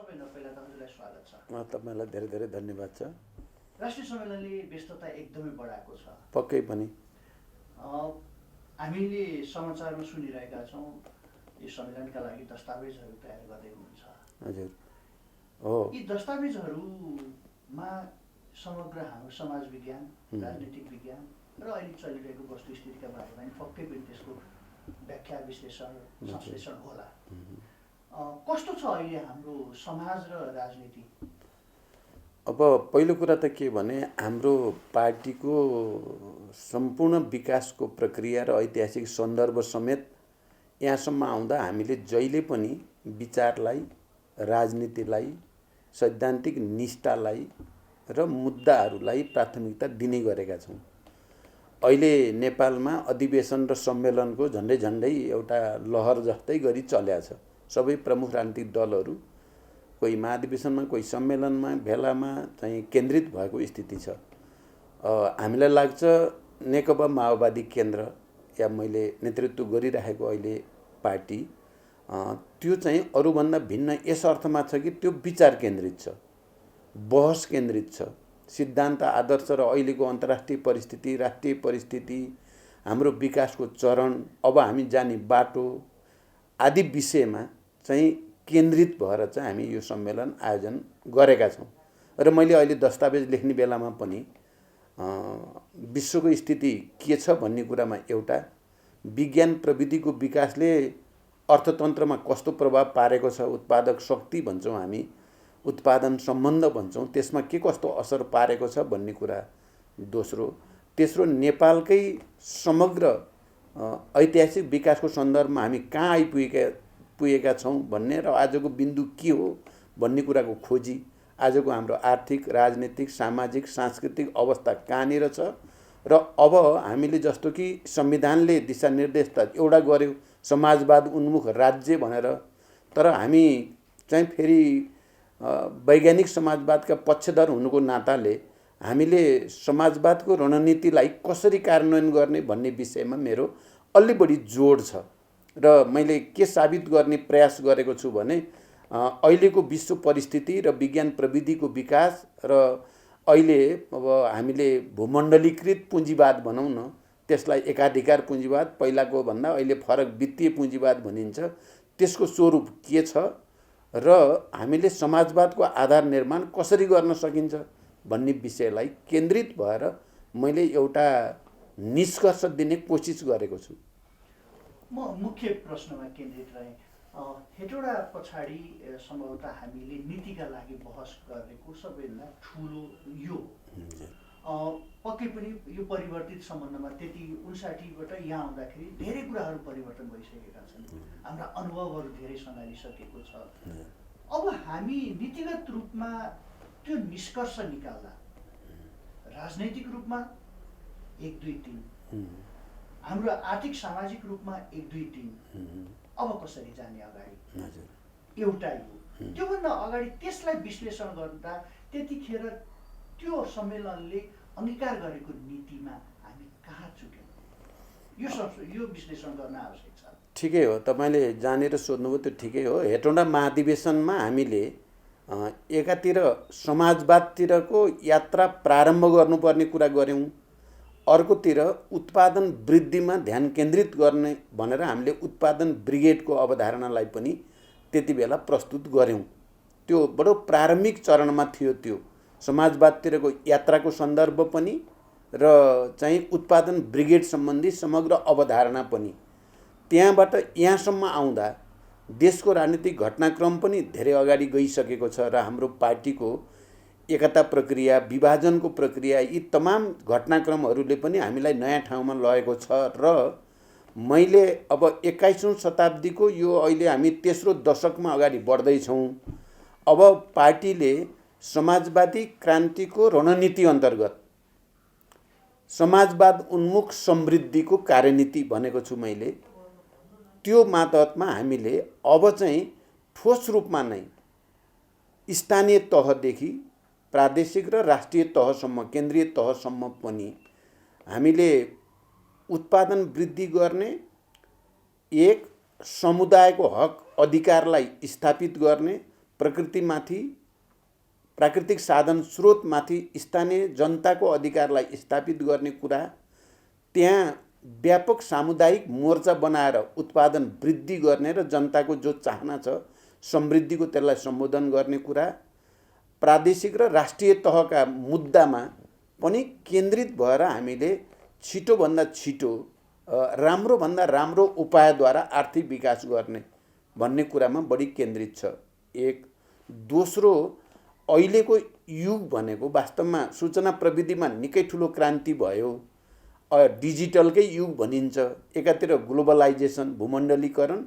सबैभन्दा पहिला हजुरलाई स्वागत छ। तपाईलाई धेरै धेरै धन्यवाद छ। राष्ट्रिय सम्मेलनले व्यस्तता एकदमै बढाएको छ। पक्कै पनि हामीले समाचारमा सुनिरहेका छौँ यो सम्मेलनका लागि दस्तावेजहरू तयार गर्दै हुनुहुन्छ। हजुर हो। यी दस्तावेजहरूमा समग्र हाम्रो समाज विज्ञान, राजनीतिक विज्ञान र अहिले चलिरहेको वस्तुस्थितिका बारेमा पक्कै पनि त्यसको व्याख्या, विश्लेषण, संश्लेषण होला। कस्तो छ अहिले हाम्रो समाज र राजनीति? अब पहिलो कुरा त के भने हाम्रो पार्टीको सम्पूर्ण विकासको प्रक्रिया र ऐतिहासिक सन्दर्भ समेत यहाँसम्म आउँदा हामीले जहिले पनि विचारलाई, राजनीतिलाई, सैद्धान्तिक निष्ठालाई र मुद्दाहरूलाई प्राथमिकता दिने गरेका छौँ। अहिले नेपालमा अधिवेशन र सम्मेलनको झन्डै झन्डै एउटा लहर जस्तै गरी चल्या छ। सबै प्रमुख राजनीतिक दलहरू कोही महाधिवेशनमा, कोही सम्मेलनमा, भेलामा चाहिँ केन्द्रित भएको स्थिति छ। हामीलाई लाग्छ नेकपा माओवादी केन्द्र या मैले नेतृत्व गरिरहेको अहिले पार्टी त्यो चाहिँ अरूभन्दा भिन्न यस अर्थमा छ कि त्यो विचार केन्द्रित छ, बहस केन्द्रित छ। सिद्धान्त, आदर्श र अहिलेको अन्तर्राष्ट्रिय परिस्थिति, राष्ट्रिय परिस्थिति, हाम्रो विकासको चरण, अब हामी जाने बाटो आदि विषयमा चाहिँ केन्द्रित भएर चाहिँ हामी यो सम्मेलन आयोजन गरेका छौँ। र मैले अहिले दस्तावेज लेख्ने बेलामा पनि विश्वको स्थिति के छ भन्ने कुरामा एउटा विज्ञान प्रविधिको विकासले अर्थतन्त्रमा कस्तो प्रभाव पारेको छ, उत्पादक शक्ति भन्छौँ हामी, उत्पादन सम्बन्ध भन्छौँ, त्यसमा के कस्तो असर पारेको छ भन्ने कुरा दोस्रो। तेस्रो, नेपालकै समग्र ऐतिहासिक विकासको सन्दर्भमा हामी कहाँ आइपुगेका छौँ भन्ने र आजको बिन्दु के हो भन्ने कुराको खोजी, आजको हाम्रो आर्थिक, राजनीतिक, सामाजिक, सांस्कृतिक अवस्था कहाँनिर छ र अब हामीले जस्तो कि संविधानले दिशानिर्देश त एउटा गर्यो समाजवाद उन्मुख राज्य भनेर, तर हामी चाहिँ फेरि वैज्ञानिक समाजवादका पक्षधर हुनुको नाताले हामीले समाजवादको रणनीतिलाई कसरी कार्यान्वयन गर्ने भन्ने विषयमा मेरो अलि बढी जोड छ। र मैले के साबित गर्ने प्रयास गरेको छु भने अहिलेको विश्व परिस्थिति र विज्ञान प्रविधिको विकास र अहिले अब हामीले भूमण्डलीकृत पुँजीवाद भनौँ न, त्यसलाई एकाधिकार पुँजीवाद, पहिलाको भन्दा अहिले फरक वित्तीय पुँजीवाद भनिन्छ, त्यसको स्वरूप के छ र हामीले समाजवादको आधार निर्माण कसरी गर्न सकिन्छ भन्ने विषयलाई केन्द्रित भएर मैले एउटा निष्कर्ष दिने कोसिस गरेको छु। म मुख्य प्रश्नमा केन्द्रित रहेँ। हेटौडा पछाडि सम्भवतः हामीले नीतिका लागि बहस गरेको सबैभन्दा ठुलो यो पक्कै पनि यो परिवर्तित सम्बन्धमा त्यति 59बाट यहाँ आउँदाखेरि धेरै कुराहरू परिवर्तन भइसकेका छन्। हाम्रा अनुभवहरू धेरै सङ्घालिसकेको छ। अब हामी नीतिगत रूपमा त्यो निष्कर्ष निकाल्दा राजनैतिक रूपमा 1, 2, 3, हाम्रो आर्थिक सामाजिक रूपमा 1, 2, 3 अब कसरी जाने अगाडि एउटा यो। त्योभन्दा अगाडि त्यसलाई विश्लेषण गर्दा त्यतिखेर त्यो सम्मेलनले अङ्गीकार गरेको नीतिमा हामी कहाँ चुक्यौँ यो विश्लेषण गर्न आवश्यक छ। ठिकै हो, तपाईँले जानेर सोध्नुभयो, त्यो ठिकै हो। हेटौडा महाधिवेशनमा हामीले एकातिर समाजवादतिरको यात्रा प्रारम्भ गर्नुपर्ने कुरा गऱ्यौँ, अर्कोतिर उत्पादन वृद्धिमा ध्यान केन्द्रित गर्ने भनेर हामीले उत्पादन ब्रिगेडको अवधारणालाई पनि त्यति बेला प्रस्तुत गऱ्यौँ। त्यो बडो प्रारम्भिक चरणमा थियो। त्यो समाजवादतिरको यात्राको सन्दर्भ पनि र चाहिँ उत्पादन ब्रिगेड सम्बन्धी समग्र अवधारणा पनि। त्यहाँबाट यहाँसम्म आउँदा देशको राजनीतिक घटनाक्रम पनि धेरै अगाडि गइसकेको छ र हाम्रो पार्टीको एकता प्रक्रिया, विभाजनको प्रक्रिया, यी तमाम घटनाक्रमहरूले पनि हामीलाई नयाँ ठाउँमा लगेको छ। र मैले अब 21औं शताब्दीको यो अहिले हामी तेस्रो दशकमा अगाडि बढ्दैछौँ। अब पार्टीले समाजवादी क्रान्तिको रणनीति अन्तर्गत समाजवाद उन्मुख समृद्धिको कार्यनीति भनेको छु मैले। त्यो मातहतमा हामीले अब चाहिँ ठोस रूपमा नै स्थानीय तहदेखि प्रादेशिक र राष्ट्रिय तहसम्म, केन्द्रीय तहसम्म पनि हामीले उत्पादन वृद्धि गर्ने, एक समुदायको हक अधिकारलाई स्थापित गर्ने, प्रकृतिमाथि, प्राकृतिक साधन स्रोतमाथि स्थानीय जनताको अधिकारलाई स्थापित गर्ने कुरा, त्यहाँ व्यापक सामुदायिक मोर्चा बनाएर उत्पादन वृद्धि गर्ने र जनताको जो चाहना छ समृद्धिको त्यसलाई सम्बोधन गर्ने कुरा, प्रादेशिक र राष्ट्रिय तहका मुद्दामा पनि केन्द्रित भएर हामीले छिटोभन्दा छिटो राम्रोभन्दा राम्रो उपायद्वारा आर्थिक विकास गर्ने भन्ने कुरामा बढी केन्द्रित छ। एक। दोस्रो, अहिलेको युग भनेको वास्तवमा सूचना प्रविधिमा निकै ठुलो क्रान्ति भयो, डिजिटलकै युग भनिन्छ। एकातिर ग्लोबलाइजेसन भूमण्डलीकरण,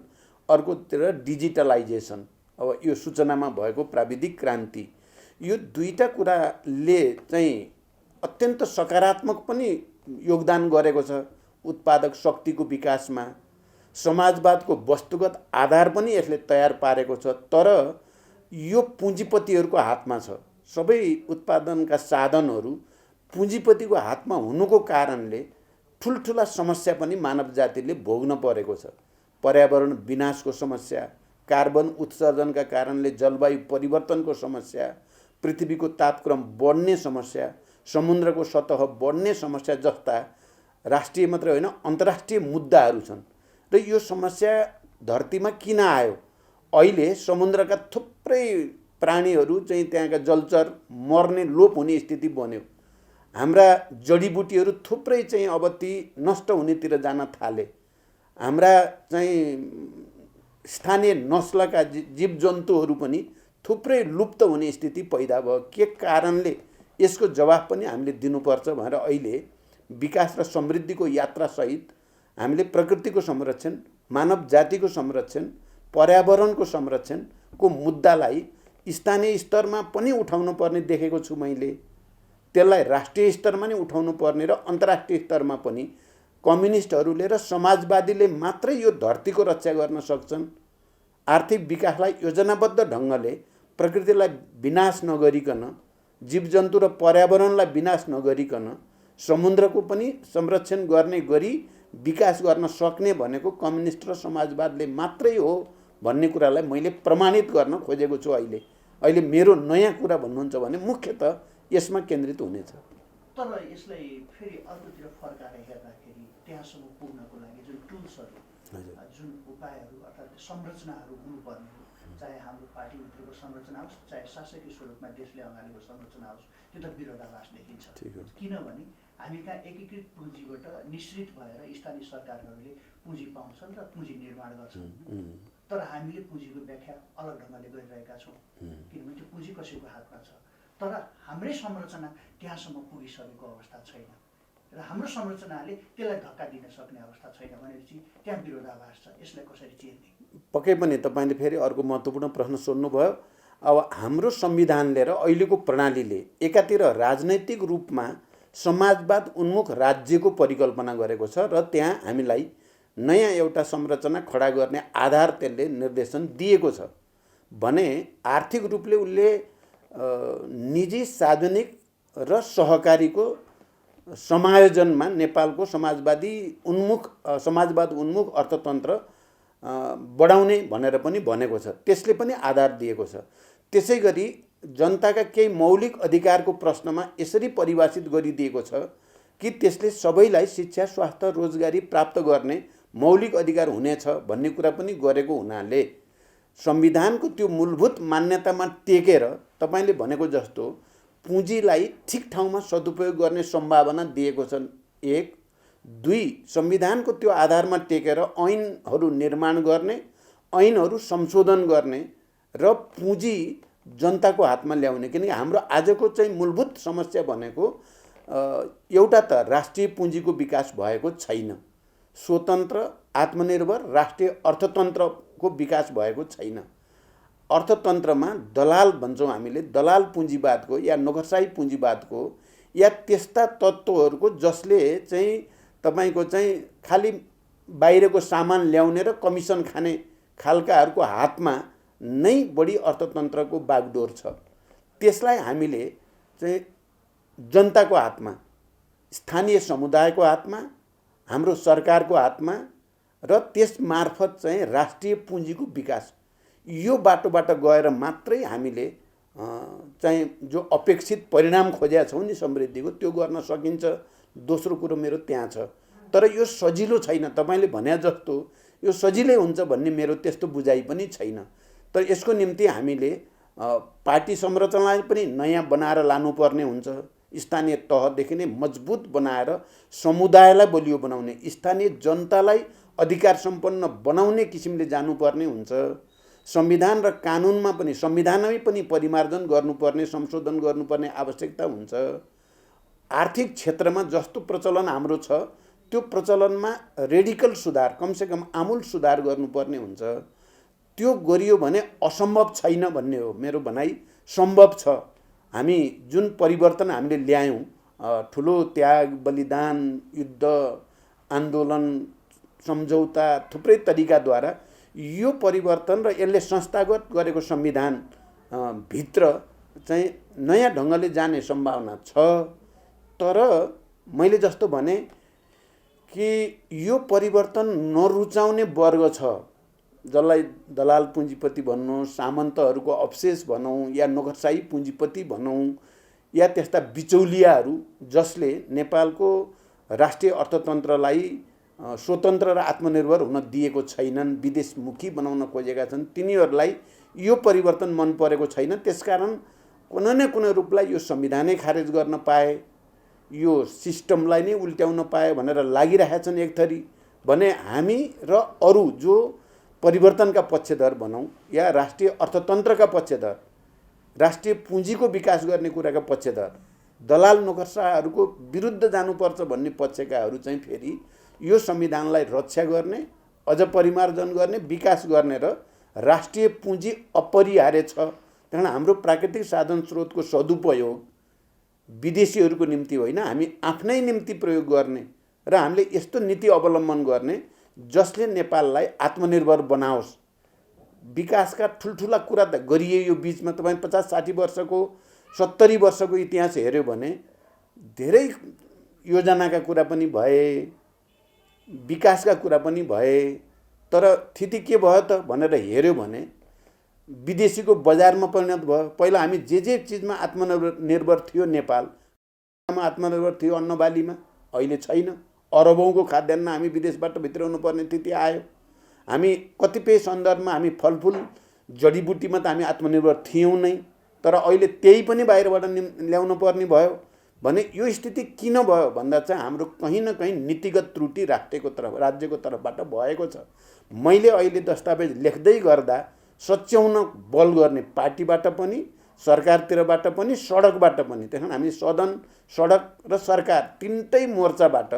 अर्कोतिर डिजिटलाइजेसन, अब यो सूचनामा भएको प्राविधिक क्रान्ति, यो दुईटा कुराले चाहिँ अत्यन्त सकारात्मक पनि योगदान गरेको छ उत्पादक शक्तिको विकासमा। समाजवादको वस्तुगत आधार पनि यसले तयार पारेको छ, तर यो पुँजीपतिहरूको हातमा छ। सबै उत्पादनका साधनहरू पुँजीपतिको हातमा हुनुको कारणले ठुल्ठुला समस्या पनि मानव जातिले भोग्न परेको छ। पर्यावरण विनाशको समस्या, कार्बन उत्सर्जनका कारणले जलवायु परिवर्तनको समस्या, पृथ्वीको तापक्रम बढ्ने समस्या, समुद्रको सतह बढ्ने समस्या जस्ता राष्ट्रिय मात्रै होइन अन्तर्राष्ट्रिय मुद्दाहरू छन्। र यो समस्या धरतीमा किन आयो? अहिले समुद्रका थुप्रै प्राणीहरू चाहिँ त्यहाँका जलचर मर्ने लोप हुने स्थिति बन्यो। हाम्रा जडीबुटीहरू थुप्रै चाहिँ अब ती नष्ट हुनेतिर जान थाले। हाम्रा चाहिँ स्थानीय नस्लका जीवजन्तुहरू पनि थुप्रै लुप्त हुने स्थिति पैदा भयो। के कारणले? यसको जवाफ पनि हामीले दिनुपर्छ भनेर अहिले विकास र समृद्धिको यात्रासहित हामीले प्रकृतिको संरक्षण, मानव जातिको संरक्षण, पर्यावरणको संरक्षणको मुद्दालाई स्थानीय स्तरमा पनि उठाउनु पर्ने देखेको छु मैले। त्यसलाई राष्ट्रिय स्तरमा नै उठाउनु पर्ने र अन्तर्राष्ट्रिय स्तरमा पनि कम्युनिस्टहरूले र समाजवादीले मात्रै यो धरतीको रक्षा गर्न सक्छन्। आर्थिक विकासलाई योजनाबद्ध ढङ्गले प्रकृतिलाई विनाश नगरिकन, जीवजन्तु र पर्यावरणलाई विनाश नगरिकन समुद्रको पनि संरक्षण गर्ने गरी विकास गर्न सक्ने भनेको कम्युनिस्ट र समाजवादले मात्रै हो भन्ने कुरालाई मैले प्रमाणित गर्न खोजेको छु। अहिले मेरो नयाँ कुरा भन्नुहुन्छ भने मुख्यतः यसमा केन्द्रित हुनेछ। तर यसलाई फेरि अर्कोतिर फर्काएर हेर्दाखेरि त्यहाँसम्म पुग्नको लागि जुन टुल्सहरू, जुन उपायहरू अर्थात् संरचनाहरू हुनुपर्ने हो, चाहे हाम्रो पार्टीभित्रको संरचना होस्, चाहे शासकीय स्वरूपमा देशले अगाडिको संरचना होस्, त्यो त विरोधाभास देखिन्छ। किनभने हामी कहाँ एकीकृत पुँजीबाट निश्चित भएर स्थानीय सरकारहरूले पुँजी पाउँछन् र पुँजी निर्माण गर्छन्, तर हामीले पुँजीको व्याख्या अलग ढङ्गले गरिरहेका छौँ। किनभने त्यो पुँजी कसैको हातमा छ, तर हाम्रै संरचना त्यहाँसम्म पुगिसकेको अवस्था छैन र हाम्रो संरचनाले त्यसलाई धक्का दिन सक्ने अवस्था छैन भनेपछि त्यहाँ विरोधाभास छ। यसलाई कसरी चिर्ने? पक्कै पनि तपाईँले फेरि अर्को महत्त्वपूर्ण प्रश्न सोध्नुभयो। अब हाम्रो संविधानले र अहिलेको प्रणालीले एकातिर राजनैतिक रूपमा समाजवाद उन्मुख राज्यको परिकल्पना गरेको छ र त्यहाँ हामीलाई नयाँ एउटा संरचना खडा गर्ने आधार त्यसले निर्देशन दिएको छ भने आर्थिक रूपले उसले निजी, सार्वजनिक र सहकारीको समायोजनमा नेपालको समाजवाद उन्मुख अर्थतन्त्र बढाउने भनेर पनि भनेको छ। त्यसले पनि आधार दिएको छ। त्यसै गरी जनताका केही मौलिक अधिकारको प्रश्नमा यसरी परिभाषित गरिदिएको छ कि त्यसले सबैलाई शिक्षा, स्वास्थ्य, रोजगारी प्राप्त गर्ने मौलिक अधिकार हुनेछ भन्ने कुरा पनि गरेको हुनाले संविधानको त्यो मूलभूत मान्यतामा टेकेर तपाईँले भनेको जस्तो पुँजीलाई ठिक ठाउँमा सदुपयोग गर्ने सम्भावना दिएको छ। एक। दुई, संविधानको त्यो आधारमा टेकेर ऐनहरू निर्माण गर्ने, ऐनहरू संशोधन गर्ने र पुँजी जनताको हातमा ल्याउने। किनकि हाम्रो आजको चाहिँ मूलभूत समस्या भनेको एउटा त राष्ट्रिय पुँजीको विकास भएको छैन, स्वतन्त्र आत्मनिर्भर राष्ट्रिय अर्थतन्त्रको विकास भएको छैन। अर्थतन्त्रमा दलाल भन्छौँ हामीले, दलाल पुँजीवादको या नोकरशाही पुँजीवादको या त्यस्ता तत्त्वहरूको जसले चाहिँ तपाईँको चाहिँ खालि बाहिरको सामान ल्याउने र कमिसन खाने खालकाहरूको हातमा नै बढी अर्थतन्त्रको बागडोर छ। त्यसलाई हामीले चाहिँ जनताको हातमा, स्थानीय समुदायको हातमा, हाम्रो सरकारको हातमा र त्यस मार्फत चाहिँ राष्ट्रिय पुँजीको विकास, यो बाटोबाट गएर मात्रै हामीले चाहिँ जो अपेक्षित परिणाम खोजेका छौँ नि समृद्धिको त्यो गर्न सकिन्छ। दोस्रो कुरो मेरो त्यहाँ छ। तर यो सजिलो छैन, तपाईँले भने जस्तो यो सजिलै हुन्छ भन्ने मेरो त्यस्तो बुझाइ पनि छैन। तर यसको निम्ति हामीले पार्टी संरचनालाई पनि नयाँ बनाएर लानुपर्ने हुन्छ। स्थानीय तहदेखि नै मजबुत बनाएर समुदायलाई बलियो बनाउने, स्थानीय जनतालाई अधिकार सम्पन्न बनाउने किसिमले जानुपर्ने हुन्छ। संविधान र कानुनमा पनि, संविधानमै पनि परिमार्जन गर्नुपर्ने, संशोधन गर्नुपर्ने आवश्यकता हुन्छ। आर्थिक क्षेत्रमा जस्तो प्रचलन हाम्रो छ त्यो प्रचलनमा रेडिकल सुधार, कमसेकम आमूल सुधार गर्नुपर्ने हुन्छ। त्यो गरियो भने असम्भव छैन भन्ने हो मेरो भनाइ। सम्भव छ। हामी जुन परिवर्तन हामीले ल्यायौँ, ठुलो त्याग, बलिदान, युद्ध, आन्दोलन, सम्झौता, थुप्रै तरिकाद्वारा यो परिवर्तन र यसले संस्थागत गरेको संविधान भित्र चाहिँ नयाँ ढङ्गले जाने सम्भावना छ। तर मैले जस्तो भने कि यो परिवर्तन नरुचाउने वर्ग छ, जसलाई दलाल पुँजीपति भनौँ, सामन्तहरूको अवशेष भनौँ, या नोकरशाही पुँजीपति भनौँ, या त्यस्ता बिचौलियाहरू जसले नेपालको राष्ट्रिय अर्थतन्त्रलाई स्वतन्त्र र आत्मनिर्भर हुन दिएको छैनन्, विदेशमुखी बनाउन खोजेका छन्, तिनीहरूलाई यो परिवर्तन मन परेको छैन। त्यसकारण कुनै न कुनै रूपलाई यो संविधानै खारेज गर्न पाए, यो सिस्टमलाई नै उल्ट्याउन पाए भनेर लागिरहेका छन् एक थरी भने हामी र अरू जो परिवर्तनका पक्षधर भनौँ या राष्ट्रिय अर्थतन्त्रका पक्षधर, राष्ट्रिय पुँजीको विकास गर्ने कुराका पक्षधर, दलाल नोकरशाहहरूको विरुद्ध जानुपर्छ भन्ने पक्षकाहरू चाहिँ फेरि यो संविधानलाई रक्षा गर्ने, अझ परिमार्जन गर्ने, विकास गर्ने र राष्ट्रिय पुँजी अपरिहार्य छ। त्यहाँ हाम्रो प्राकृतिक साधन स्रोतको सदुपयोग विदेशीहरूको निम्ति होइन, हामी आफ्नै निम्ति प्रयोग गर्ने र हामीले यस्तो नीति अवलम्बन गर्ने जसले नेपाललाई आत्मनिर्भर बनाओस्। विकासका ठुल्ठुला कुरा त गरिए यो बिचमा। तपाईँ 50-60 वर्षको 70 वर्षको इतिहास हेऱ्यो भने धेरै योजनाका कुरा पनि भए, विकासका कुरा पनि भए, तर स्थिति के भयो त भनेर हेऱ्यो भने विदेशीको बजारमा परिणत भयो। पहिला हामी जे चिजमा आत्मनिर्भर थियो, नेपालमा आत्मनिर्भर थियो अन्न बालीमा, अहिले छैन। अरबौँको खाद्यान्न हामी विदेशबाट भित्राउनु पर्ने स्थिति आयो। हामी कतिपय सन्दर्भमा हामी फलफुल जडीबुटीमा त हामी आत्मनिर्भर थियौँ नै, तर अहिले त्यही पनि बाहिरबाट ल्याउनु पर्ने भयो भने यो स्थिति किन भयो भन्दा चाहिँ हाम्रो कहीँ न कहीँ नीतिगत त्रुटि राज्यको तर्फबाट भएको छ। मैले अहिले दस्तावेज लेख्दै गर्दा सच्याउन बल गर्ने पार्टीबाट पनि, सरकारतिरबाट पनि, सडकबाट पनि, त्यस कारण हामी सदन, सडक र सरकार तिनटै मोर्चाबाट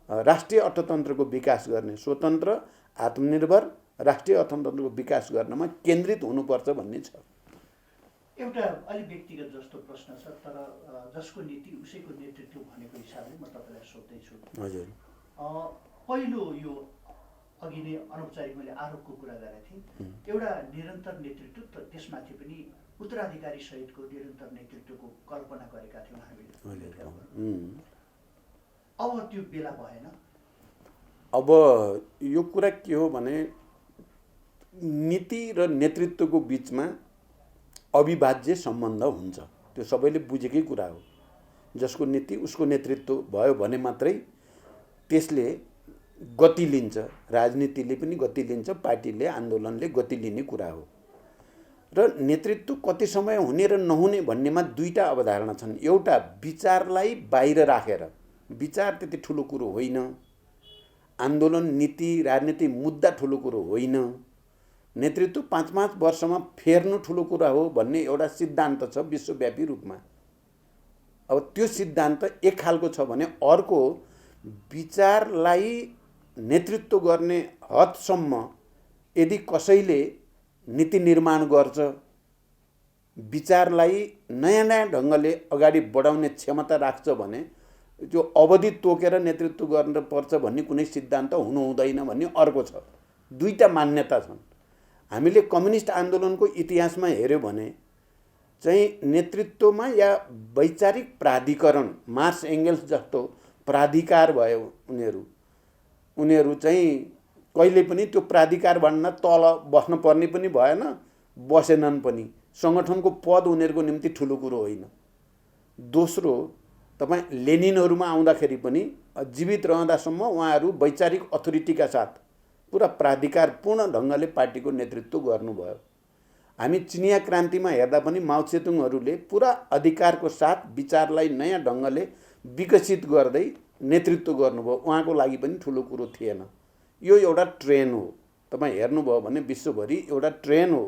राष्ट्रिय अर्थतन्त्रको विकास गर्ने, स्वतन्त्र, आत्मनिर्भर राष्ट्रिय अर्थतन्त्रको विकास गर्नमा केन्द्रित हुनुपर्छ भन्ने छ। एउटा अलिक व्यक्तिगत जस्तो प्रश्न छ, तर जसको नीति उसैको नेतृत्व भनेको हिसाबले म तपाईँलाई सोध्दैछु। हजुर, पहिलो यो अघि नै अनौपचारिक मैले आरोपको कुरा गरेको थिएँ, एउटा निरन्तर नेतृत्व त त्यसमाथि पनि उत्तराधिकारी सहितको निरन्तर नेतृत्वको कल्पना गरेका थियौँ हामीले। अब त्यो बेला भएन। अब यो कुरा के हो भने नीति र नेतृत्वको बिचमा अविभाज्य सम्बन्ध हुन्छ। त्यो सबैले बुझेकै कुरा हो। जसको नीति उसको नेतृत्व भयो भने मात्रै त्यसले गति लिन्छ, राजनीतिले पनि गति लिन्छ, पार्टीले, आन्दोलनले गति लिने कुरा हो। र नेतृत्व कति समय हुने र नहुने भन्नेमा दुईटा अवधारणा छन्। एउटा विचारलाई बाहिर राखेर, विचार त्यति ठुलो कुरो होइन, आन्दोलन, नीति, राजनीति मुद्दा ठुलो कुरो होइन, नेतृत्व 5-5 वर्षमा फेर्नु ठुलो कुरा हो भन्ने एउटा सिद्धान्त छ विश्वव्यापी रूपमा। अब त्यो सिद्धान्त एक खालको छ भने अर्को विचारलाई नेतृत्व गर्ने हदसम्म यदि कसैले नीति निर्माण गर्छ, विचारलाई नयाँ ढङ्गले अगाडि बढाउने क्षमता राख्छ भने त्यो अवधि तोकेर नेतृत्व गर्नुपर्छ भन्ने कुनै सिद्धान्त हुनु हुँदैन भन्ने अर्को छ। दुईटा मान्यता छन्। हामीले कम्युनिस्ट आन्दोलनको इतिहासमा हेर्यो भने चाहिँ नेतृत्वमा या वैचारिक प्राधिकरण, मार्क्स एङ्गेल्स जस्तो प्राधिकार भयो उनीहरू चाहिँ कहिले पनि त्यो प्राधिकारभन्दा तल बस्न पर्ने पनि भएन, बसेनन् पनि सङ्गठनको पद उनीहरूको निम्ति ठुलो कुरो होइन। दोस्रो, तपाईँ लेनिनहरूमा आउँदाखेरि पनि जीवित रहँदासम्म उहाँहरू वैचारिक अथोरिटीका साथ पुरा प्राधिकारपूर्ण ढङ्गले पार्टीको नेतृत्व गर्नुभयो। हामी चिनिया क्रान्तिमा हेर्दा पनि माओ त्से-तुङहरूले पुरा अधिकारको साथ विचारलाई नयाँ ढङ्गले विकसित गर्दै नेतृत्व गर्नुभयो। उहाँको लागि पनि ठुलो कुरो थिएन। यो एउटा ट्रेन हो, तपाईँ हेर्नुभयो भने विश्वभरि एउटा ट्रेन हो।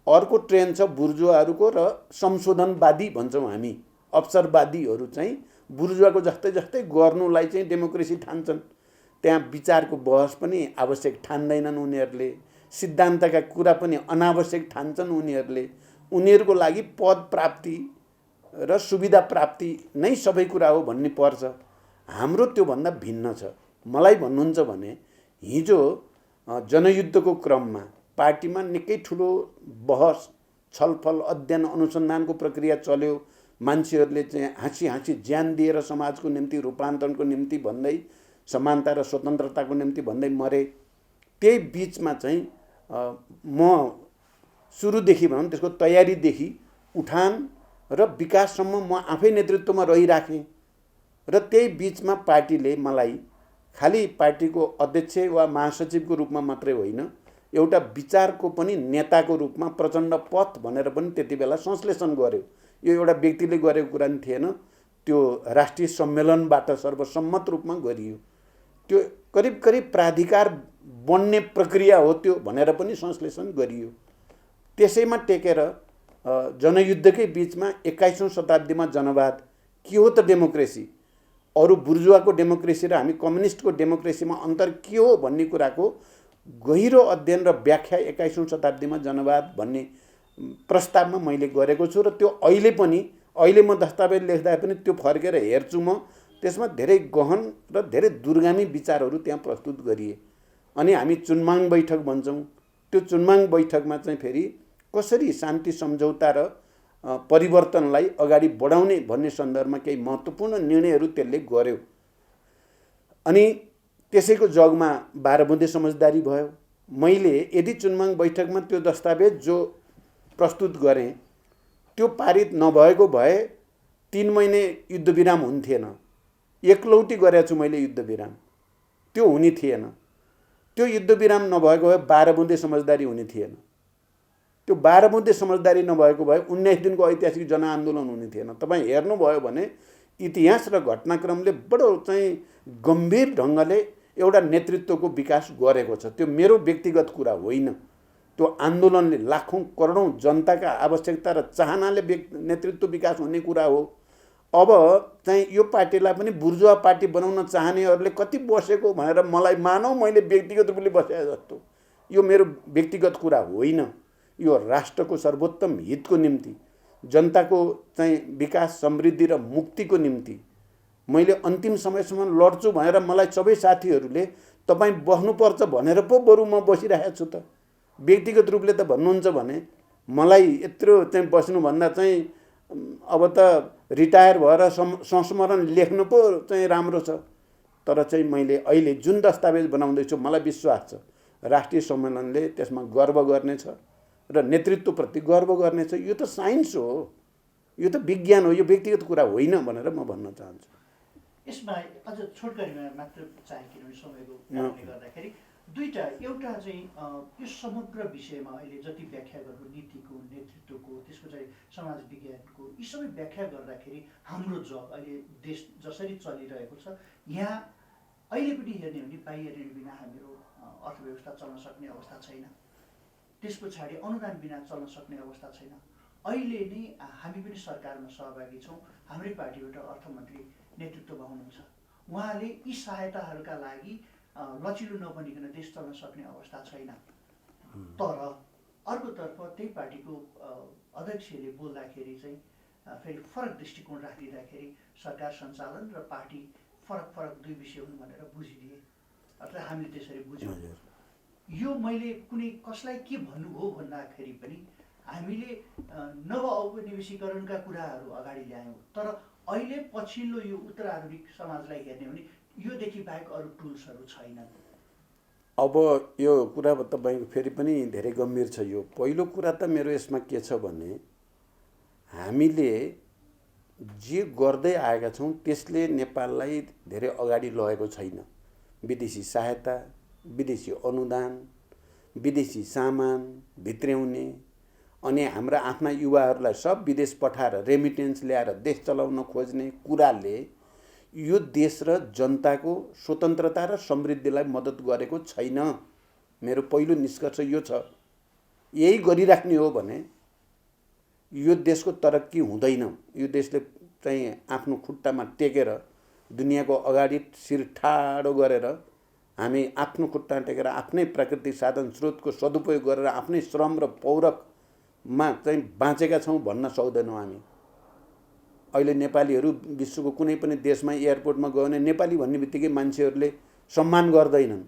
अर्को ट्रेन छ बुर्जुवाहरूको र संशोधनवादी भन्छौँ हामी, अवसरवादीहरू चाहिँ बुर्जुवाको जस्तै जस्तै गर्नुलाई चाहिँ डेमोक्रेसी ठान्छन्। त्यहाँ विचारको बहस पनि आवश्यक ठान्दैनन् उनीहरूले, सिद्धान्तका कुरा पनि अनावश्यक ठान्छन् उनीहरूले। उनीहरूको लागि पद प्राप्ति र सुविधा प्राप्ति नै सबै कुरा हो भन्ने पर्छ। हाम्रो त्योभन्दा भिन्न छ। मलाई भन्नुहुन्छ भने हिजो जनयुद्धको क्रममा पार्टीमा निकै ठुलो बहस, छलफल, अध्ययन, अनुसन्धानको प्रक्रिया चल्यो। मान्छेहरूले चाहिँ हाँसी हाँसी ज्यान दिएर समाजको निम्ति, रूपान्तरणको निम्ति भन्दै, समानता र स्वतन्त्रताको निम्ति भन्दै मरे। त्यही बिचमा चाहिँ म सुरुदेखि भनौँ त्यसको तयारीदेखि उठान र विकाससम्म म आफै नेतृत्वमा रहिराखेँ। र त्यही बिचमा पार्टीले मलाई खालि पार्टीको अध्यक्ष वा महासचिवको रूपमा मात्रै होइन, एउटा विचारको पनि नेताको रूपमा प्रचण्ड पथ भनेर पनि त्यति बेला संश्लेषण गर्यो। यो एउटा व्यक्तिले गरेको कुरा नि थिएन, त्यो राष्ट्रिय सम्मेलनबाट सर्वसम्मत रूपमा गरियो। त्यो करिब करिब प्राधिकार बन्ने प्रक्रिया हो त्यो भनेर पनि संश्लेषण गरियो। त्यसैमा टेकेर जनयुद्धकै बिचमा 21औं शताब्दीमा जनवाद के हो त डेमोक्रेसी, अरू बुर्जुवाको डेमोक्रेसी र हामी कम्युनिस्टको डेमोक्रेसीमा अन्तर के हो भन्ने कुराको गहिरो अध्ययन र व्याख्या 21औं शताब्दीमा जनवाद भन्ने प्रस्तावमा मैले गरेको छु। र त्यो अहिले म दस्तावेज लेख्दा पनि त्यो फर्केर हेर्छु म, त्यसमा धेरै गहन र धेरै दूरगामी विचारहरू त्यहाँ प्रस्तुत गरिए। अनि हामी चुनमाङ बैठक भन्छौँ। त्यो चुनमाङ बैठकमा चाहिँ फेरि कसरी शान्ति सम्झौता र परिवर्तनलाई अगाडि बढाउने भन्ने सन्दर्भमा केही महत्त्वपूर्ण निर्णयहरू त्यसले गर्यो। अनि त्यसैको जगमा 12 बुँदे समझदारी भयो। मैले यदि चुनमाङ बैठकमा त्यो दस्तावेज जो प्रस्तुत गरेँ त्यो पारित नभएको भए 3 महिने युद्धविराम हुन्थेन। एकलौटी गरेको छु मैले युद्धविराम, त्यो हुने थिएन। त्यो युद्धविराम नभएको भए 12 बुँदे समझदारी हुने थिएन। त्यो 12 बुँदे समझदारी नभएको भए 19 दिनको ऐतिहासिक जनआन्दोलन हुने थिएन। तपाईँ हेर्नुभयो भने इतिहास र घटनाक्रमले बडो चाहिँ गम्भीर ढङ्गले एउटा नेतृत्वको विकास गरेको छ। त्यो मेरो व्यक्तिगत कुरा होइन, त्यो आन्दोलनले लाखौँ करोडौँ जनताका आवश्यकता र चाहनाले नेतृत्व विकास हुने कुरा हो। अब चाहिँ यो पार्टीलाई पनि बुर्जुवा पार्टी बनाउन चाहनेहरूले कति बसेको भनेर मलाई मानौ मैले व्यक्तिगत रूपले बसेको जस्तो। यो मेरो व्यक्तिगत कुरा होइन, यो राष्ट्रको सर्वोत्तम हितको निम्ति, जनताको चाहिँ विकास, समृद्धि र मुक्तिको निम्ति मैले अन्तिम समयसम्म लड्छु भनेर मलाई सबै साथीहरूले तपाईँ बस्नुपर्छ भनेर पो बरु म बसिरहेको छु त। व्यक्तिगत रूपले त भन्नुहुन्छ भने मलाई यत्रो चाहिँ बस्नुभन्दा चाहिँ अब त रिटायर भएर संस्मरण लेख्नु पो चाहिँ राम्रो छ। तर चाहिँ मैले अहिले जुन दस्तावेज बनाउँदैछु मलाई विश्वास छ राष्ट्रिय सम्मेलनले त्यसमा गर्व गर्नेछ र नेतृत्वप्रति गर्व गर्नेछ। यो त साइन्स हो, यो त विज्ञान हो, यो व्यक्तिगत कुरा होइन भनेर म भन्न चाहन्छु। यसमा अझ छोटकरीमा मात्र चाहे किनभने समयको कारणले गर्दाखेरि दुईटा, एउटा चाहिँ यो समग्र विषयमा अहिले जति व्याख्या गर्नु, नीतिको, नेतृत्वको, त्यसको चाहिँ समाज विज्ञानको, यी सबै व्याख्या गर्दाखेरि हाम्रो जग अहिले देश जसरी चलिरहेको छ यहाँ अहिले पनि हेर्ने हो भने बाह्य ऋण बिना हाम्रो अर्थव्यवस्था चल्न सक्ने अवस्था छैन। त्यस पछाडि अनुदान बिना चल्न सक्ने अवस्था छैन। अहिले नै हामी पनि सरकारमा सहभागी छौँ। हाम्रै पार्टीबाट अर्थमन्त्री नेतृत्वमा हुनुहुन्छ। उहाँले यी सहायताहरूका लागि लचिलो नबनिकन देश चल्न सक्ने अवस्था छैन। तर अर्कोतर्फ त्यही पार्टीको अध्यक्षले बोल्दाखेरि चाहिँ फेरि फरक दृष्टिकोण राखिदिँदाखेरि सरकार सञ्चालन र पार्टी फरक दुई विषय हुन् भनेर बुझिदिए, अर्थात् हामीले त्यसरी बुझ्यौँ। यो मैले कुनै कसलाई के भन्नुभयो भन्दाखेरि पनि हामीले नवऔपनिवेशीकरणका कुराहरू अगाडि ल्यायौँ। तर अहिले पछिल्लो यो उत्तराधुनिक समाजलाई हेर्ने हो भने योदेखि बाहेक अरू टुल्सहरू छैनन्। अब यो कुरा तपाईँको फेरि पनि धेरै गम्भीर छ। यो पहिलो कुरा त मेरो यसमा के छ भने हामीले जे गर्दै आएका छौँ त्यसले नेपाललाई धेरै अगाडि लगेको छैन। विदेशी सहायता, विदेशी अनुदान, विदेशी सामान भित्र्याउने अनि हाम्रा आफ्ना युवाहरूलाई सब विदेश पठाएर रेमिटेन्स ल्याएर देश चलाउन खोज्ने कुराले यो देश र जनताको स्वतन्त्रता र समृद्धिलाई मद्दत गरेको छैन। मेरो पहिलो निष्कर्ष यो छ। यही गरिराख्ने हो भने यो देशको तरक्की हुँदैन। यो देशले चाहिँ आफ्नो खुट्टामा टेकेर दुनियाँको अगाडि शिर ठाडो गरेर हामी आफ्नो खुट्टा टेकेर आफ्नै प्राकृतिक साधन स्रोतको सदुपयोग गरेर आफ्नै श्रम र पौरखमा चाहिँ बाँचेका छौँ भन्न सक्दैनौँ हामी। अहिले नेपालीहरू विश्वको कुनै पनि देशमा एयरपोर्टमा गयो भने नेपाली भन्ने बित्तिकै मान्छेहरूले सम्मान गर्दैनन्,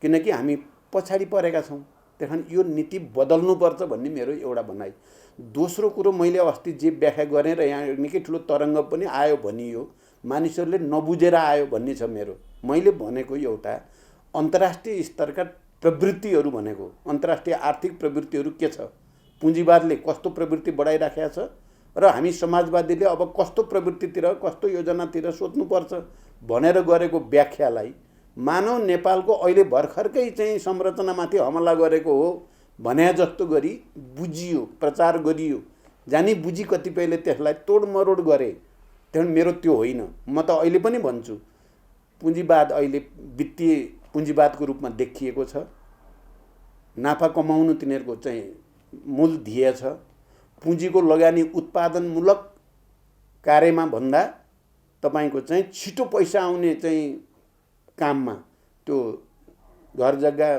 किनकि हामी पछाडि परेका छौँ। त्यही यो नीति बदल्नुपर्छ भन्ने मेरो एउटा भनाइ। दोस्रो कुरो, मैले अस्ति जे व्याख्या गरेँ र यहाँ निकै ठुलो तरङ्ग पनि आयो भनियो, मानिसहरूले नबुझेर आयो भन्ने छ मेरो। मैले भनेको एउटा अन्तर्राष्ट्रिय स्तरका प्रवृत्तिहरू भनेको अन्तर्राष्ट्रिय आर्थिक प्रवृत्तिहरू के छ, पुँजीवादले कस्तो प्रवृत्ति बढाइराखेको छ र हामी समाजवादीले अब कस्तो प्रवृत्तितिर कस्तो योजनातिर सोच्नुपर्छ भनेर गरेको व्याख्यालाई मानव नेपालको अहिले भर्खरकै चाहिँ संरचनामाथि हमला गरेको हो भने जस्तो गरी बुझियो, प्रचार गरियो। जानी बुझी कतिपयले त्यसलाई तोडमरोड गरे। त्यही मेरो त्यो होइन। म त अहिले पनि भन्छु, पुँजीवाद अहिले वित्तीय पुँजीवादको रूपमा देखिएको छ। नाफा कमाउनु तिनीहरूको चाहिँ मूल ध्येय छ। पुँजीको लगानी उत्पादनमूलक कार्यमा भन्दा तपाईँको चाहिँ छिटो पैसा आउने चाहिँ काममा, त्यो घर जग्गा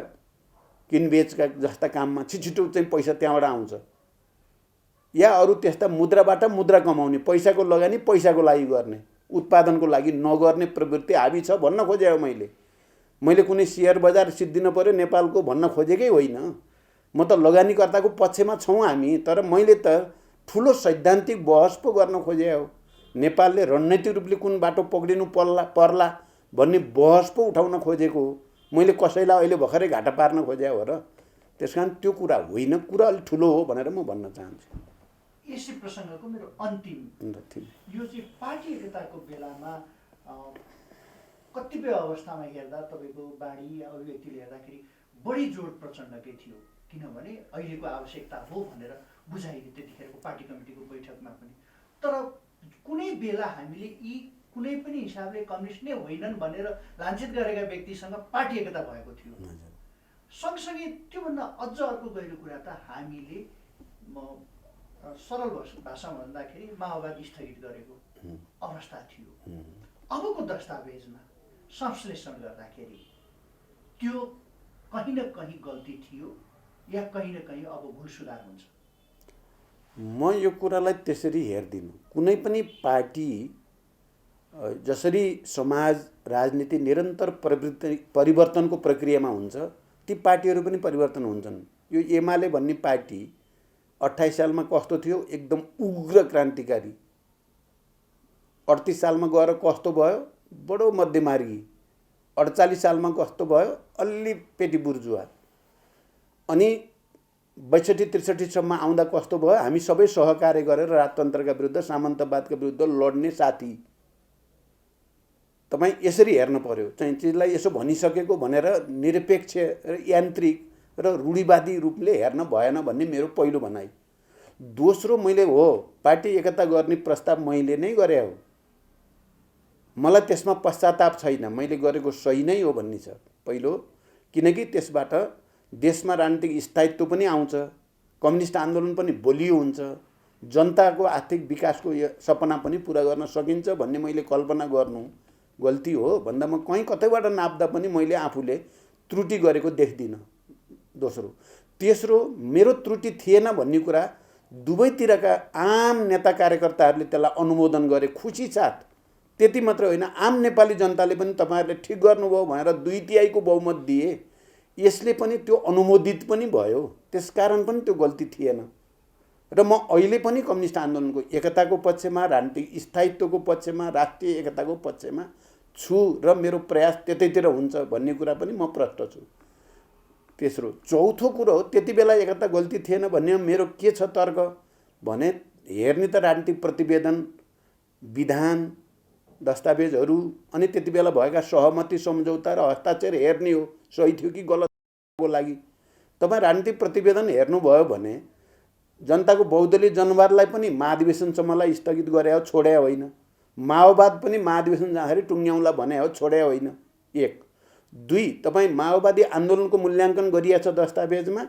किनबेचका जस्ता काममा छिटो चाहिँ पैसा त्यहाँबाट आउँछ, या अरू त्यस्ता मुद्राबाट मुद्रा कमाउने, पैसाको लगानी पैसाको लागि गर्ने, उत्पादनको लागि नगर्ने प्रवृत्ति हाबी छ भन्न खोजेँ। मैले कुनै सेयर बजार सिद्धिन पर्यो नेपालको भन्न खोजेकै होइन। म त लगानीकर्ताको पक्षमा छौँ हामी। तर मैले त ठुलो सैद्धान्तिक बहस पो गर्न खोजेँ हो। नेपालले रणनीतिक रूपले कुन बाटो पक्रिनु पर्ला भन्ने बहस पो उठाउन खोजेको हो। मैले कसैलाई अहिले भर्खरै घाटा पार्न खोजे हो र। त्यसकारण त्यो कुरा होइन, कुरा अलिक ठुलो हो भनेर म भन्न चाहन्छु। यसै प्रसङ्गको मेरो अन्तिम यो चाहिँ पार्टी एकताको बेलामा कतिपय अवस्थामा हेर्दा तपाईँको बाणी अभिव्यक्तिले हेर्दाखेरि बढी जोड प्रचण्डकै थियो, किनभने अहिलेको आवश्यकता हो भनेर बुझाइयो त्यतिखेरको पार्टी कमिटीको बैठकमा पनि। तर कुनै बेला हामीले यी कुनै पनि हिसाबले कम्युनिस्ट नै होइनन् भनेर लाञ्छित गरेका व्यक्तिसँग पार्टी एकता भएको थियो। सँगसँगै त्योभन्दा अझ अर्को गहिरो कुरा त हामीले सरल भाषामा भन्दाखेरि माओवाद स्थगित गरेको अवस्था थियो। अबको दस्तावेजमा संश्लेषण गर्दाखेरि त्यो कहीँ न कहीँ गल्ती थियो या कहीँ न कहीँ अब भुल सुधार हुन्छ। म यो कुरालाई त्यसरी हेर्दिनँ। कुनै पनि पार्टी जसरी समाज राजनीति निरन्तर परिवर्तनको प्रक्रियामा हुन्छ, ती पार्टीहरू पनि परिवर्तन हुन्छन्। यो एमाले भन्ने पार्टी 28 सालमा कस्तो थियो, एकदम उग्र क्रान्तिकारी। 38 सालमा गएर कस्तो भयो, बडो मध्यमार्गी। 48 सालमा कस्तो भयो, अलि पेटी बुर्जुवा। अनि 62-63 सम्म आउँदा कस्तो भयो, हामी सबै सहकार्य गरेर राजतन्त्रका विरुद्ध सामन्तवादका विरुद्ध लड्ने साथी। तपाईँ यसरी हेर्नु पर्यो। चाहिँ चिजलाई यसो भनिसकेको भनेर निरपेक्ष र यान्त्रिक र रूढिवादी रूपले हेर्न भएन भन्ने मेरो पहिलो भनाइ। दोस्रो, मैले हो पार्टी एकता गर्ने प्रस्ताव मैले नै गरे हो। मलाई त्यसमा पश्चाताप छैन, मैले गरेको सही नै हो भन्ने छ पहिलो। किनकि त्यसबाट देशमा राजनीतिक स्थायित्व पनि आउँछ, कम्युनिस्ट आन्दोलन पनि बलियो हुन्छ, जनताको आर्थिक विकासको सपना पनि पुरा गर्न सकिन्छ भन्ने मैले कल्पना गर्नु गल्ती हो भन्दा म कहीँ कतैबाट नाप्दा पनि मैले आफूले त्रुटि गरेको देख्दिनँ। दोस्रो, तेस्रो, मेरो त्रुटि थिएन भन्ने कुरा दुवैतिरका आम नेता कार्यकर्ताहरूले त्यसलाई अनुमोदन गरे खुसी साथ। त्यति मात्र होइन, आम नेपाली जनताले पनि तपाईँहरूले ठिक गर्नुभयो भनेर 2/3 बहुमत दिए। यसले पनि त्यो अनुमोदित पनि भयो। त्यसकारण पनि त्यो गल्ती थिएन। र म अहिले पनि कम्युनिस्ट आन्दोलनको एकताको पक्षमा, राजनीतिक स्थायित्वको पक्षमा, राष्ट्रिय एकताको पक्षमा छु र मेरो प्रयास त्यतैतिर हुन्छ भन्ने कुरा पनि म प्रष्ट छु। तेस्रो चौथो कुरो हो त्यति बेला एकता गल्ती थिएन भन्ने मेरो के छ तर्क भने हेर्ने त राजनीतिक प्रतिवेदन विधान दस्तावेजहरू अनि त्यति बेला भएका सहमति सम्झौता र हस्ताक्षर हेर्ने हो सही थियो कि गलत को लागि। तपाईँ राजनीतिक प्रतिवेदन हेर्नुभयो भने जनताको बहुदलीय जनवादलाई पनि महाधिवेशनसम्मलाई स्थगित गरे हो, छोडे होइन। माओवाद पनि महाधिवेशन जाँदाखेरि टुङ्ग्याउला भने हो, छोडे होइन। एक दुई तपाईँ माओवादी आन्दोलनको मूल्याङ्कन गरिएछ दस्तावेजमा।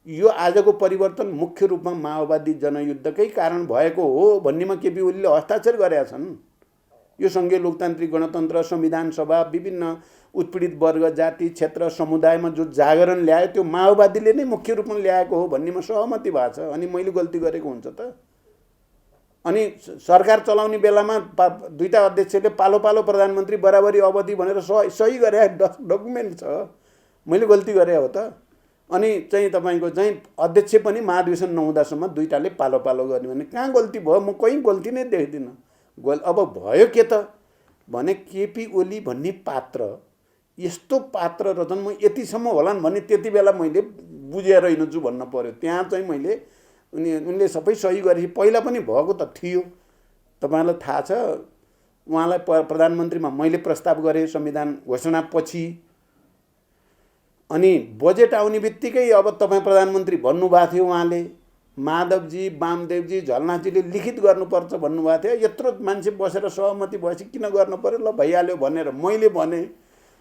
यो आजको परिवर्तन मुख्य रूपमा माओवादी जनयुद्धकै कारण भएको हो भन्नेमा केपी ओलीले हस्ताक्षर गरेका छन्। यो सङ्घीय लोकतान्त्रिक गणतन्त्र संविधान सभा विभिन्न उत्पीडित वर्ग जाति क्षेत्र समुदायमा जो जागरण ल्यायो त्यो माओवादीले नै मुख्य रूपमा ल्याएको हो भन्नेमा सहमति भएको छ। अनि मैले गल्ती गरेको हुन्छ त? अनि सरकार चलाउने बेलामा दुईटा अध्यक्षले पालो पालो प्रधानमन्त्री बराबरी अवधि भनेर सही गरे डकुमेन्ट छ। मैले गल्ती गरे हो त? अनि चाहिँ तपाईँको चाहिँ अध्यक्ष पनि महाधिवेशन नहुँदासम्म दुईटाले पालो पालो गर्ने भने कहाँ गल्ती भयो? म कहीँ गल्ती नै देख्दिनँ। अब भयो के त भने केपी ओली भन्ने पात्र यस्तो पात्र रहेछन्, म यतिसम्म होलान् भन्ने त्यति बेला मैले बुझेर हिँड्छु भन्न पर्यो। त्यहाँ चाहिँ मैले उनले सबै सही गरे। पहिला पनि भएको त थियो, तपाईँलाई थाहा छ। उहाँलाई प्रधानमन्त्रीमा मैले प्रस्ताव गरेँ संविधान घोषणापछि। अनि बजेट आउने बित्तिकै अब तपाईँ प्रधानमन्त्री भन्नुभएको थियो। उहाँले माधवजी वामदेवजी झलनाथजीले लिखित गर्नुपर्छ भन्नुभएको थियो। यत्रो मान्छे बसेर सहमति भएपछि किन गर्नु पर्यो, ल भइहाल्यो भनेर मैले भने।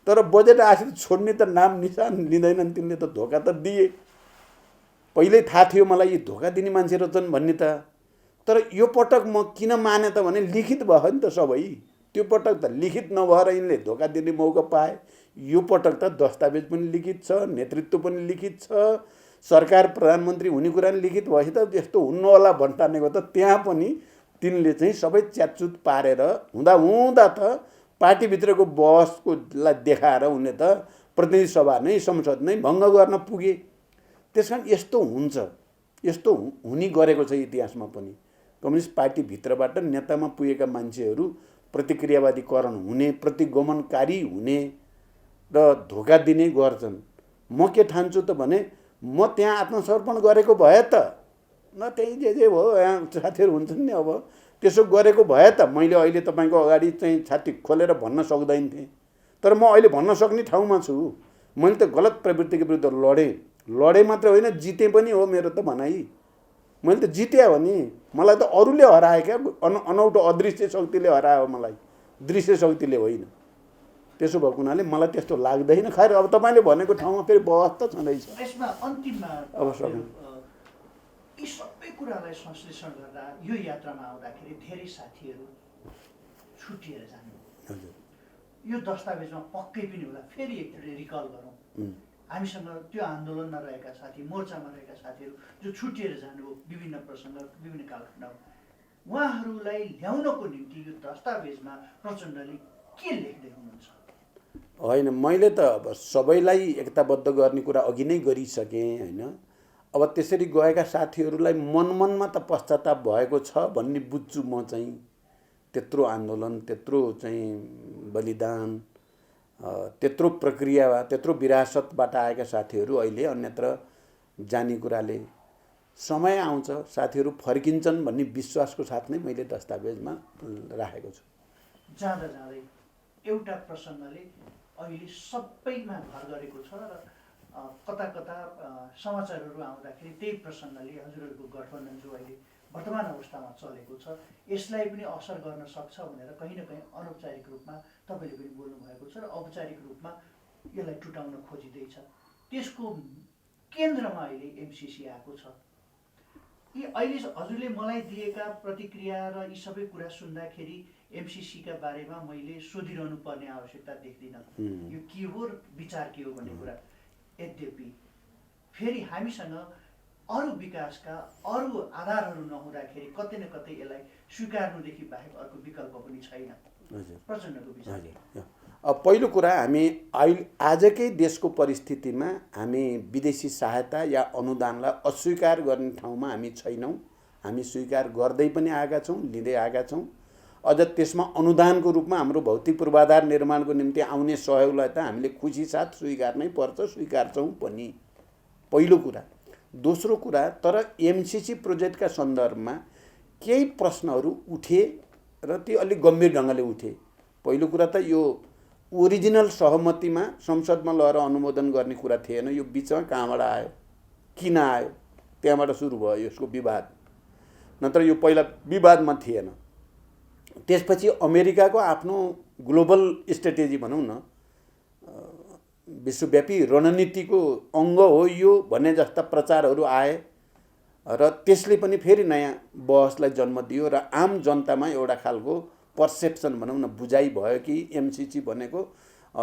तर बजेट आखिर छोड्ने त नाम निशान लिँदैनन् तिनले त। धोका त दिए, पहिल्यै थाहा थियो मलाई यी धोका दिने मान्छे रहेछन् भन्ने त। तर यो पटक म किन माने त भने लिखित भयो नि त सबै। त्यो पटक त लिखित नभएर यिनले धोका दिने मौका पाए। यो पटक त दस्तावेज पनि लिखित छ, नेतृत्व पनि लिखित छ, सरकार प्रधानमन्त्री हुने कुरा नि लिखित भएपछि त यस्तो हुन्न होला भन्टानेको त त्यहाँ पनि तिनले चाहिँ सबै च्यातचुत पारेर हुँदा त पार्टीभित्रको बहसको लाई देखाएर उनले त प्रतिनिधि सभा नै संसद नै भङ्ग गर्न पुगे। त्यसकारण यस्तो हुन्छ, यस्तो हुने गरेको छ इतिहासमा पनि। कम्युनिस्ट पार्टीभित्रबाट नेतामा पुगेका मान्छेहरू प्रतिक्रियावादीकरण हुने, प्रतिगमनकारी हुने र धोका दिने गर्छन्। म के ठान्छु त भने म त्यहाँ आत्मसमर्पण गरेको भए त न त्यही जे भयो यहाँ साथीहरू हुन्छन् नि, अब त्यसो गरेको भए त मैले अहिले तपाईँको अगाडि चाहिँ छाती खोलेर भन्न सक्दैन थिएँ। तर म अहिले भन्न सक्ने ठाउँमा छु। मैले त गलत प्रवृत्तिको विरुद्ध लडेँ मात्र होइन, जितेँ पनि हो। मेरो त भनाइ मैले त जितेँ हो नि। मलाई त अरूले हराए क्या, अनौठो अदृश्य शक्तिले हरायो मलाई, दृश्य शक्तिले होइन। त्यसो भएको हुनाले मलाई त्यस्तो लाग्दैन। खैर अब तपाईँले भनेको ठाउँमा फेरि बहस त छँदैछ। यसमा अन्तिममा अब सक्नु यी सबै कुरालाई संश्लेषण गर्दा यो यात्रामा आउँदाखेरि धेरै साथीहरू छुटिएर जानु। हजुर, यो दस्तावेजमा पक्कै पनि होला। फेरि एकचोटि रिकल गरौँ, हामीसँग त्यो आन्दोलनमा रहेका साथी, मोर्चामा रहेका साथीहरू जो छुटिएर जानुभयो विभिन्न प्रसङ्ग विभिन्न कालखण्डमा, उहाँहरूलाई ल्याउनको निम्ति यो दस्तावेजमा प्रचण्डले के लेख्दै हुनुहुन्छ? होइन, मैले त अब सबैलाई एकताबद्ध गर्ने कुरा अघि नै गरिसकेँ होइन। अब त्यसरी गएका साथीहरूलाई मनमा त पश्चाताप भएको छ भन्ने बुझ्छु म चाहिँ। त्यत्रो आन्दोलन, त्यत्रो चाहिँ बलिदान, त्यत्रो प्रक्रिया, त्यत्रो विरासतबाट आएका साथीहरू अहिले अन्यत्र जाने कुराले समय आउँछ, साथीहरू फर्किन्छन् भन्ने विश्वासको साथ नै मैले दस्तावेजमा राखेको छु। जाँदा जाँदै एउटा प्रसङ्गले अहिले सबैमा भर गरेको छ र कता कता समाचारहरू आउँदाखेरि त्यही प्रसङ्गले हजुरहरूको गठबन्धन जो अहिले वर्तमान अवस्थामा चलेको छ यसलाई पनि असर गर्न सक्छ भनेर कहीँ न कहीँ अनौपचारिक रूपमा तपाईँले पनि बोल्नु भएको छ र औपचारिक रूपमा यसलाई टुटाउन खोजिँदैछ। त्यसको केन्द्रमा अहिले एमसिसी आएको छ। यी अहिले हजुरले मलाई दिएका प्रतिक्रिया र यी सबै कुरा सुन्दाखेरि एमसिसीका बारेमा मैले सोधिरहनु पर्ने आवश्यकता देख्दिनँ यो के हो र विचार के हो भन्ने कुरा। यद्यपि फेरि हामीसँग अरू विकासका अरू आधारहरू नहुँदाखेरि कतै न कतै यसलाई स्वीकार्नुदेखि बाहेक अर्को विकल्प पनि छैन। प्रचण्डको विचार। अब पहिलो कुरा, हामी आजकै देशको परिस्थितिमा हामी विदेशी सहायता या अनुदानलाई अस्वीकार गर्ने ठाउँमा हामी छैनौँ। हामी स्वीकार गर्दै पनि आएका छौँ, लिँदै आएका छौँ। अझ त्यसमा अनुदानको रूपमा हाम्रो भौतिक पूर्वाधार निर्माणको निम्ति आउने सहयोगलाई त हामीले खुसी साथ स्वीकार नै पर्छ, स्वीकार्छौँ पनि। पहिलो कुरा। दोस्रो कुरा, तर एमसिसी प्रोजेक्टका सन्दर्भमा केही प्रश्नहरू उठे र ती अलिक गम्भीर ढङ्गले उठे। पहिलो कुरा त यो ओरिजिनल सहमतिमा संसदमा लगेर अनुमोदन गर्ने कुरा थिएन। यो बिचमा कहाँबाट आयो, किन आयो, त्यहाँबाट सुरु भयो यसको विवाद। नत्र यो पहिला विवादमा थिएन। त्यसपछि अमेरिकाको आफ्नो ग्लोबल स्ट्रेटेजी भनौँ न, विश्वव्यापी रणनीतिको अङ्ग हो यो भन्ने जस्ता प्रचारहरू आए र त्यसले पनि फेरि नयाँ बहसलाई जन्म दियो र आम जनतामा एउटा खालको पर्सेप्सन भनौँ न, बुझाइ भयो कि एमसिसी भनेको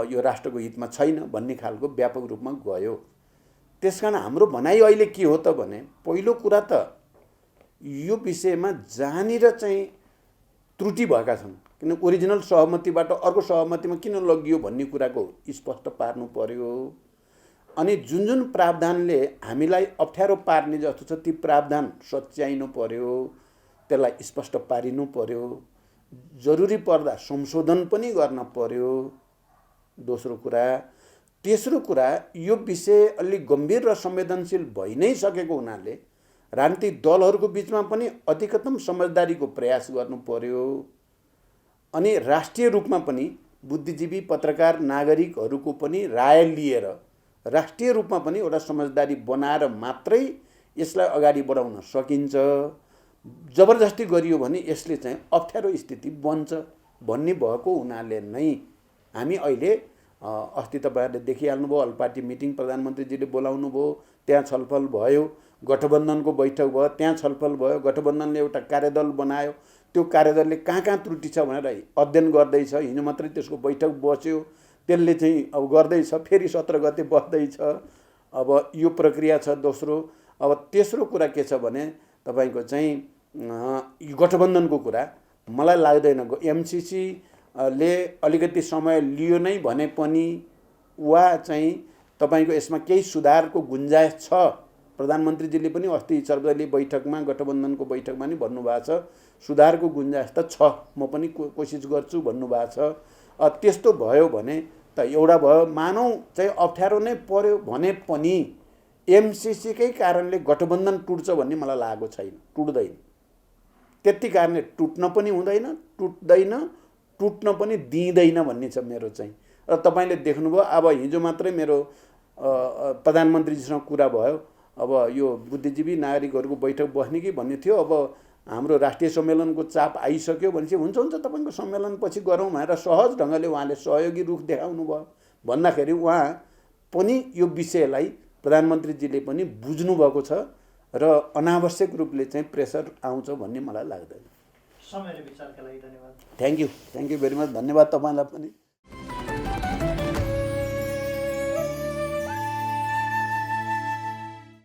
यो राष्ट्रको हितमा छैन भन्ने खालको व्यापक रूपमा गयो। त्यसकारण हाम्रो भनाइ अहिले के हो त भने, पहिलो कुरा त यो विषयमा जहाँनिर चाहिँ त्रुटि भएका छन्, किन ओरिजिनल सहमतिबाट अर्को सहमतिमा किन लगियो भन्ने कुराको स्पष्ट पार्नु पर्यो। अनि जुन जुन प्रावधानले हामीलाई अप्ठ्यारो पार्ने जस्तो छ ती प्रावधान सच्याइनु पर्यो, त्यसलाई स्पष्ट पारिनु पर्यो। जरुरी पर्दा संशोधन पनि गर्न पर्यो, दोस्रो कुरा। तेस्रो कुरा, यो विषय अलिक गम्भीर र संवेदनशील भइ नै सकेको हुनाले राजनीतिक दलहरूको बिचमा पनि अधिकतम समझदारीको प्रयास गर्नु पर्यो। अनि राष्ट्रिय रूपमा पनि बुद्धिजीवी, पत्रकार, नागरिकहरूको पनि राय लिएर राष्ट्रिय रूपमा पनि एउटा समझदारी बनाएर मात्रै यसलाई अगाडि बढाउन सकिन्छ। जबरजस्ती गरियो भने यसले चाहिँ अप्ठ्यारो स्थिति बन्छ भन्ने भएको हुनाले नै हामी अहिले अस्ति तपाईँहरूले देखिहाल्नुभयो, अल पार्टी मिटिङ प्रधानमन्त्रीजीले बोलाउनु भयो, त्यहाँ छलफल भयो। गठबन्धनको बैठक भयो, त्यहाँ छलफल भयो। गठबन्धनले एउटा कार्यदल बनायो, त्यो कार्यदलले कहाँ कहाँ त्रुटि छ भनेर अध्ययन गर्दैछ। हिजो मात्रै त्यसको बैठक बस्यो, त्यसले चाहिँ अब गर्दैछ, फेरि 17 गते बस्दैछ। अब यो प्रक्रिया छ दोस्रो। अब तेस्रो कुरा के छ भने तपाईँको चाहिँ गठबन्धनको कुरा मलाई लाग्दैन एमसिसी ले अलिकति समय लियो नै भने पनि वा चाहिँ तपाईँको यसमा केही सुधारको गुन्जाइस छ। प्रधानमन्त्रीजीले पनि अस्ति सर्वदलीय बैठकमा, गठबन्धनको बैठकमा नि भन्नुभएको छ सुधारको गुन्जाइस त छ, म पनि कोसिस गर्छु भन्नुभएको छ। त्यस्तो भयो भने त एउटा भयो। मानौँ चाहिँ अप्ठ्यारो नै पर्यो भने पनि एमसिसीकै कारणले गठबन्धन टुट्छ भन्ने मलाई लागेको छैन, टुट्दैन। त्यति कारणले टुट्न पनि हुँदैन, टुट्न पनि दिँदैन भन्ने छ मेरो चाहिँ। र तपाईँले देख्नुभयो, अब हिजो मात्रै मेरो प्रधानमन्त्रीजीसँग कुरा भयो। अब यो बुद्धिजीवी नागरिकहरूको बैठक बस्ने कि भन्ने थियो। अब हाम्रो राष्ट्रिय सम्मेलनको चाप आइसक्यो भनेपछि हुन्छ तपाईँको सम्मेलनपछि गरौँ भनेर सहज ढङ्गले उहाँले सहयोगी रुख देखाउनु भयो। भन्दाखेरि उहाँ पनि यो विषयलाई प्रधानमन्त्रीजीले पनि बुझ्नुभएको छ र अनावश्यक रूपले चाहिँ प्रेसर आउँछ भन्ने मलाई लाग्दैन। समय र विचारका लागि धन्यवाद। Thank you very much. धन्यवाद तपाईँलाई पनि।